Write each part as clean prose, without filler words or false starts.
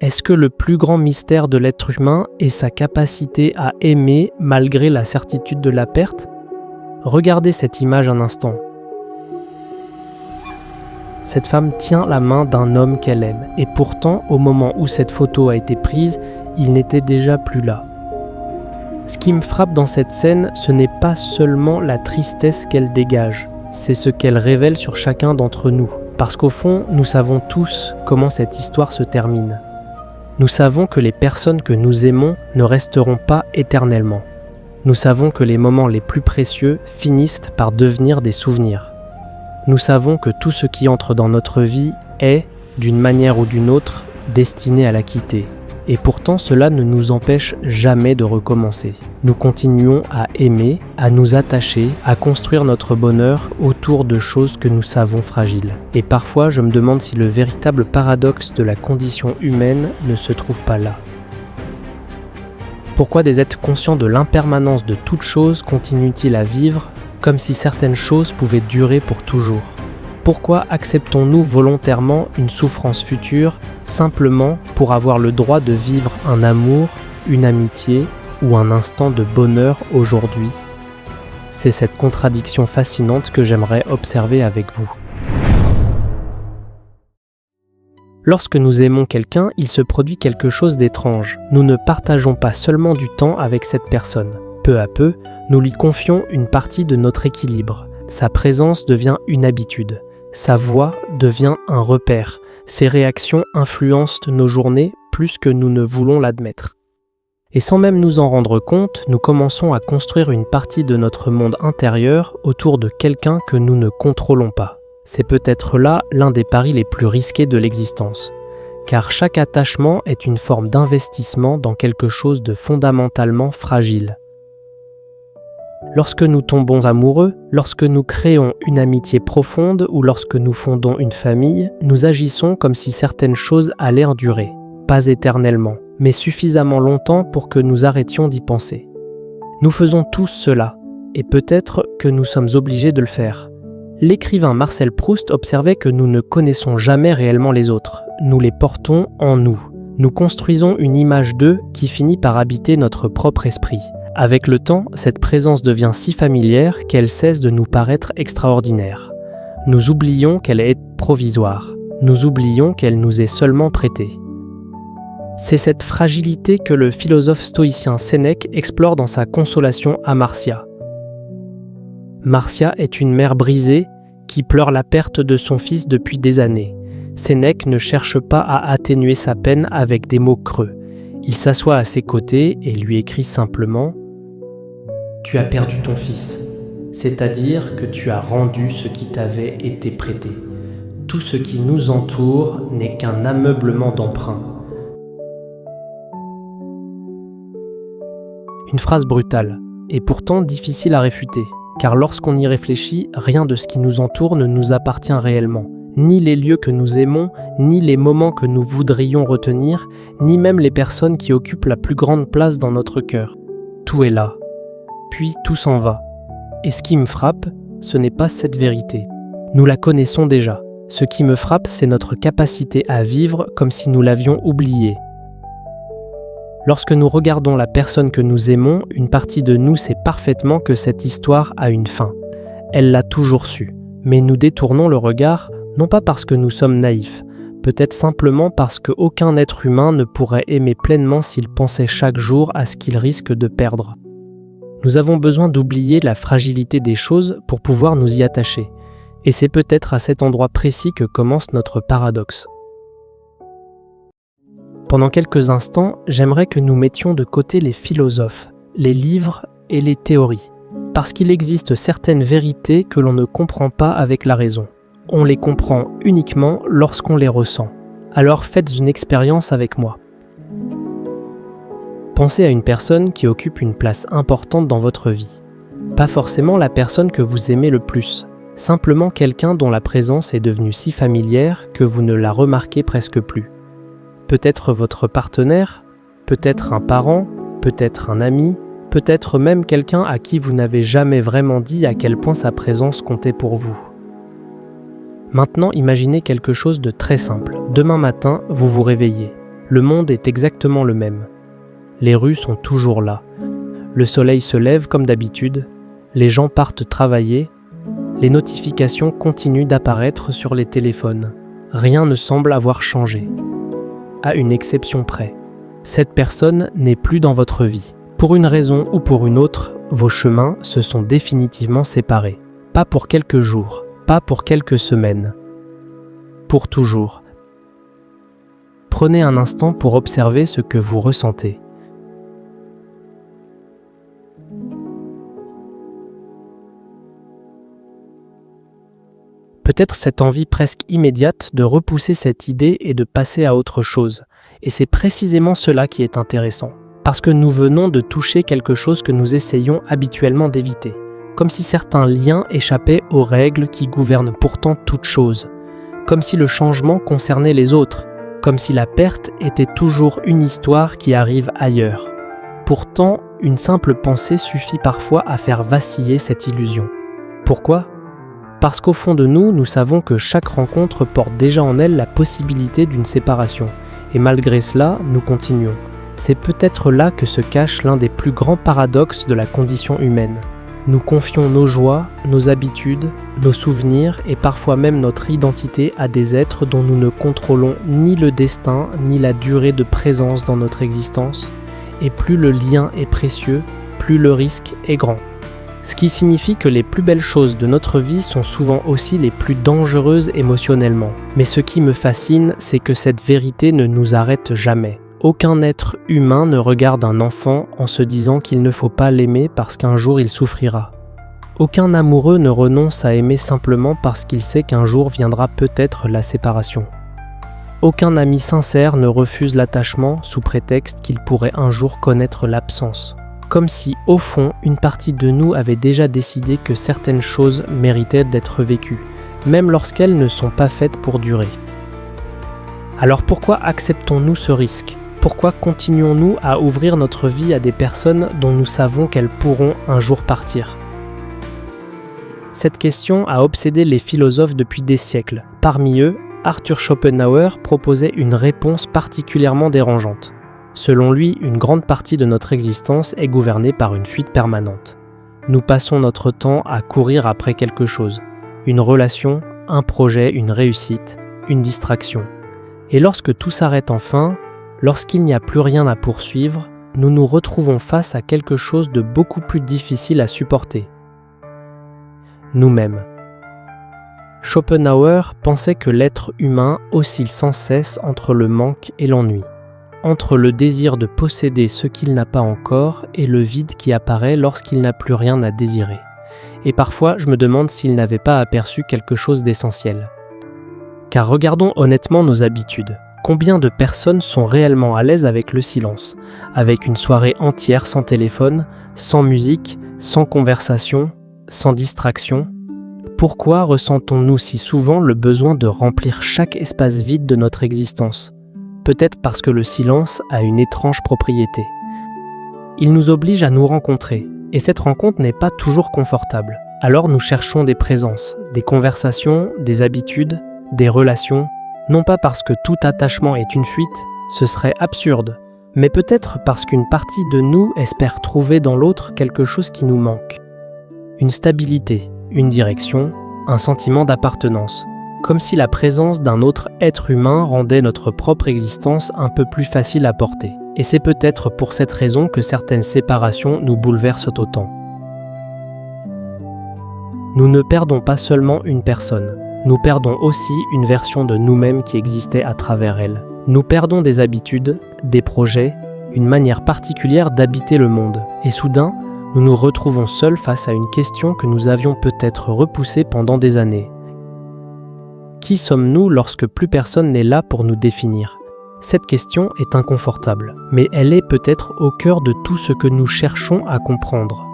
Est-ce que le plus grand mystère de l'être humain est sa capacité à aimer malgré la certitude de la perte ? Regardez cette image un instant. Cette femme tient la main d'un homme qu'elle aime, et pourtant, au moment où cette photo a été prise, il n'était déjà plus là. Ce qui me frappe dans cette scène, ce n'est pas seulement la tristesse qu'elle dégage, c'est ce qu'elle révèle sur chacun d'entre nous. Parce qu'au fond, nous savons tous comment cette histoire se termine. Nous savons que les personnes que nous aimons ne resteront pas éternellement. Nous savons que les moments les plus précieux finissent par devenir des souvenirs. Nous savons que tout ce qui entre dans notre vie est, d'une manière ou d'une autre, destiné à la quitter. Et pourtant, cela ne nous empêche jamais de recommencer. Nous continuons à aimer, à nous attacher, à construire notre bonheur autour de choses que nous savons fragiles. Et parfois, je me demande si le véritable paradoxe de la condition humaine ne se trouve pas là. Pourquoi des êtres conscients de l'impermanence de toute chose continuent-ils à vivre comme si certaines choses pouvaient durer pour toujours ? Pourquoi acceptons-nous volontairement une souffrance future simplement pour avoir le droit de vivre un amour, une amitié ou un instant de bonheur aujourd'hui ? C'est cette contradiction fascinante que j'aimerais observer avec vous. Lorsque nous aimons quelqu'un, il se produit quelque chose d'étrange. Nous ne partageons pas seulement du temps avec cette personne. Peu à peu, nous lui confions une partie de notre équilibre. Sa présence devient une habitude. Sa voix devient un repère. Ses réactions influencent nos journées plus que nous ne voulons l'admettre. Et sans même nous en rendre compte, nous commençons à construire une partie de notre monde intérieur autour de quelqu'un que nous ne contrôlons pas. C'est peut-être là l'un des paris les plus risqués de l'existence. Car chaque attachement est une forme d'investissement dans quelque chose de fondamentalement fragile. Lorsque nous tombons amoureux, lorsque nous créons une amitié profonde ou lorsque nous fondons une famille, nous agissons comme si certaines choses allaient durer. Pas éternellement, mais suffisamment longtemps pour que nous arrêtions d'y penser. Nous faisons tous cela, et peut-être que nous sommes obligés de le faire. L'écrivain Marcel Proust observait que nous ne connaissons jamais réellement les autres. Nous les portons en nous. Nous construisons une image d'eux qui finit par habiter notre propre esprit. Avec le temps, cette présence devient si familière qu'elle cesse de nous paraître extraordinaire. Nous oublions qu'elle est provisoire. Nous oublions qu'elle nous est seulement prêtée. C'est cette fragilité que le philosophe stoïcien Sénèque explore dans sa Consolation à Marcia. Marcia est une mère brisée qui pleure la perte de son fils depuis des années. Sénèque ne cherche pas à atténuer sa peine avec des mots creux. Il s'assoit à ses côtés et lui écrit simplement « Tu as perdu ton fils, c'est-à-dire que tu as rendu ce qui t'avait été prêté. Tout ce qui nous entoure n'est qu'un ameublement d'emprunt. » Une phrase brutale, et pourtant difficile à réfuter, car lorsqu'on y réfléchit, rien de ce qui nous entoure ne nous appartient réellement. Ni les lieux que nous aimons, ni les moments que nous voudrions retenir, ni même les personnes qui occupent la plus grande place dans notre cœur. Tout est là. Puis tout s'en va. Et ce qui me frappe, ce n'est pas cette vérité. Nous la connaissons déjà. Ce qui me frappe, c'est notre capacité à vivre comme si nous l'avions oubliée. Lorsque nous regardons la personne que nous aimons, une partie de nous sait parfaitement que cette histoire a une fin. Elle l'a toujours su. Mais nous détournons le regard, non pas parce que nous sommes naïfs, peut-être simplement parce qu'aucun être humain ne pourrait aimer pleinement s'il pensait chaque jour à ce qu'il risque de perdre. Nous avons besoin d'oublier la fragilité des choses pour pouvoir nous y attacher. Et c'est peut-être à cet endroit précis que commence notre paradoxe. Pendant quelques instants, j'aimerais que nous mettions de côté les philosophes, les livres et les théories, parce qu'il existe certaines vérités que l'on ne comprend pas avec la raison. On les comprend uniquement lorsqu'on les ressent. Alors faites une expérience avec moi. Pensez à une personne qui occupe une place importante dans votre vie. Pas forcément la personne que vous aimez le plus, simplement quelqu'un dont la présence est devenue si familière que vous ne la remarquez presque plus. Peut-être votre partenaire, peut-être un parent, peut-être un ami, peut-être même quelqu'un à qui vous n'avez jamais vraiment dit à quel point sa présence comptait pour vous. Maintenant, imaginez quelque chose de très simple. Demain matin, vous vous réveillez. Le monde est exactement le même. Les rues sont toujours là. Le soleil se lève comme d'habitude. Les gens partent travailler. Les notifications continuent d'apparaître sur les téléphones. Rien ne semble avoir changé. À une exception près. Cette personne n'est plus dans votre vie. Pour une raison ou pour une autre, vos chemins se sont définitivement séparés. Pas pour quelques jours, pas pour quelques semaines. Pour toujours. Prenez un instant pour observer ce que vous ressentez. Peut-être cette envie presque immédiate de repousser cette idée et de passer à autre chose. Et c'est précisément cela qui est intéressant. Parce que nous venons de toucher quelque chose que nous essayons habituellement d'éviter. Comme si certains liens échappaient aux règles qui gouvernent pourtant toute chose. Comme si le changement concernait les autres. Comme si la perte était toujours une histoire qui arrive ailleurs. Pourtant, une simple pensée suffit parfois à faire vaciller cette illusion. Pourquoi ? Parce qu'au fond de nous, nous savons que chaque rencontre porte déjà en elle la possibilité d'une séparation. Et malgré cela, nous continuons. C'est peut-être là que se cache l'un des plus grands paradoxes de la condition humaine. Nous confions nos joies, nos habitudes, nos souvenirs et parfois même notre identité à des êtres dont nous ne contrôlons ni le destin ni la durée de présence dans notre existence. Et plus le lien est précieux, plus le risque est grand. Ce qui signifie que les plus belles choses de notre vie sont souvent aussi les plus dangereuses émotionnellement. Mais ce qui me fascine, c'est que cette vérité ne nous arrête jamais. Aucun être humain ne regarde un enfant en se disant qu'il ne faut pas l'aimer parce qu'un jour il souffrira. Aucun amoureux ne renonce à aimer simplement parce qu'il sait qu'un jour viendra peut-être la séparation. Aucun ami sincère ne refuse l'attachement sous prétexte qu'il pourrait un jour connaître l'absence. Comme si, au fond, une partie de nous avait déjà décidé que certaines choses méritaient d'être vécues, même lorsqu'elles ne sont pas faites pour durer. Alors pourquoi acceptons-nous ce risque ? Pourquoi continuons-nous à ouvrir notre vie à des personnes dont nous savons qu'elles pourront un jour partir ? Cette question a obsédé les philosophes depuis des siècles. Parmi eux, Arthur Schopenhauer proposait une réponse particulièrement dérangeante. Selon lui, une grande partie de notre existence est gouvernée par une fuite permanente. Nous passons notre temps à courir après quelque chose, une relation, un projet, une réussite, une distraction. Et lorsque tout s'arrête enfin, lorsqu'il n'y a plus rien à poursuivre, nous nous retrouvons face à quelque chose de beaucoup plus difficile à supporter. Nous-mêmes. Schopenhauer pensait que l'être humain oscille sans cesse entre le manque et l'ennui. Entre le désir de posséder ce qu'il n'a pas encore et le vide qui apparaît lorsqu'il n'a plus rien à désirer. Et parfois, je me demande s'il n'avait pas aperçu quelque chose d'essentiel. Car regardons honnêtement nos habitudes. Combien de personnes sont réellement à l'aise avec le silence, avec une soirée entière sans téléphone, sans musique, sans conversation, sans distraction ? Pourquoi ressentons-nous si souvent le besoin de remplir chaque espace vide de notre existence ? Peut-être parce que le silence a une étrange propriété. Il nous oblige à nous rencontrer, et cette rencontre n'est pas toujours confortable. Alors nous cherchons des présences, des conversations, des habitudes, des relations, non pas parce que tout attachement est une fuite, ce serait absurde, mais peut-être parce qu'une partie de nous espère trouver dans l'autre quelque chose qui nous manque. Une stabilité, une direction, un sentiment d'appartenance. Comme si la présence d'un autre être humain rendait notre propre existence un peu plus facile à porter. Et c'est peut-être pour cette raison que certaines séparations nous bouleversent autant. Nous ne perdons pas seulement une personne, nous perdons aussi une version de nous-mêmes qui existait à travers elle. Nous perdons des habitudes, des projets, une manière particulière d'habiter le monde. Et soudain, nous nous retrouvons seuls face à une question que nous avions peut-être repoussée pendant des années. Qui sommes-nous lorsque plus personne n'est là pour nous définir ? Cette question est inconfortable, mais elle est peut-être au cœur de tout ce que nous cherchons à comprendre.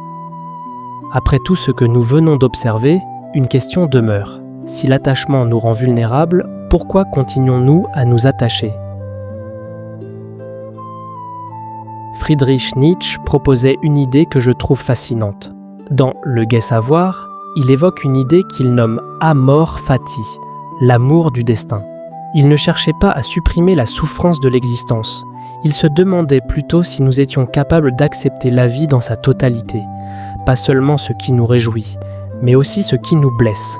Après tout ce que nous venons d'observer, une question demeure. Si l'attachement nous rend vulnérables, pourquoi continuons-nous à nous attacher ? Friedrich Nietzsche proposait une idée que je trouve fascinante. Dans Le Gai Savoir, il évoque une idée qu'il nomme amor fati, l'amour du destin. Ils ne cherchaient pas à supprimer la souffrance de l'existence. Ils se demandaient plutôt si nous étions capables d'accepter la vie dans sa totalité, pas seulement ce qui nous réjouit, mais aussi ce qui nous blesse.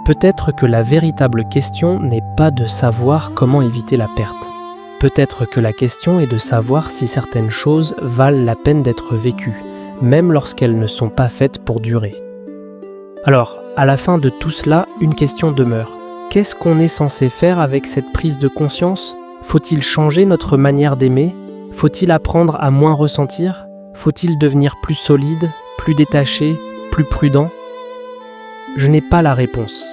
Peut-être que la véritable question n'est pas de savoir comment éviter la perte. Peut-être que la question est de savoir si certaines choses valent la peine d'être vécues, même lorsqu'elles ne sont pas faites pour durer. Alors, à la fin de tout cela, une question demeure. Qu'est-ce qu'on est censé faire avec cette prise de conscience ? Faut-il changer notre manière d'aimer ? Faut-il apprendre à moins ressentir ? Faut-il devenir plus solide, plus détaché, plus prudent ? Je n'ai pas la réponse.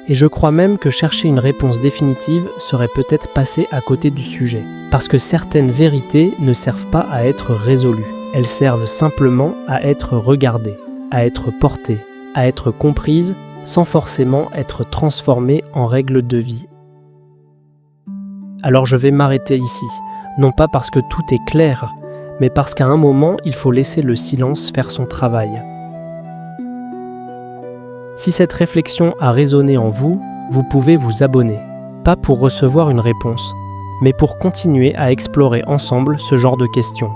Et je crois même que chercher une réponse définitive serait peut-être passer à côté du sujet. Parce que certaines vérités ne servent pas à être résolues. Elles servent simplement à être regardées, à être portées, à être comprises, sans forcément être transformées en règles de vie. Alors je vais m'arrêter ici, non pas parce que tout est clair, mais parce qu'à un moment, il faut laisser le silence faire son travail. Si cette réflexion a résonné en vous, vous pouvez vous abonner, pas pour recevoir une réponse, mais pour continuer à explorer ensemble ce genre de questions.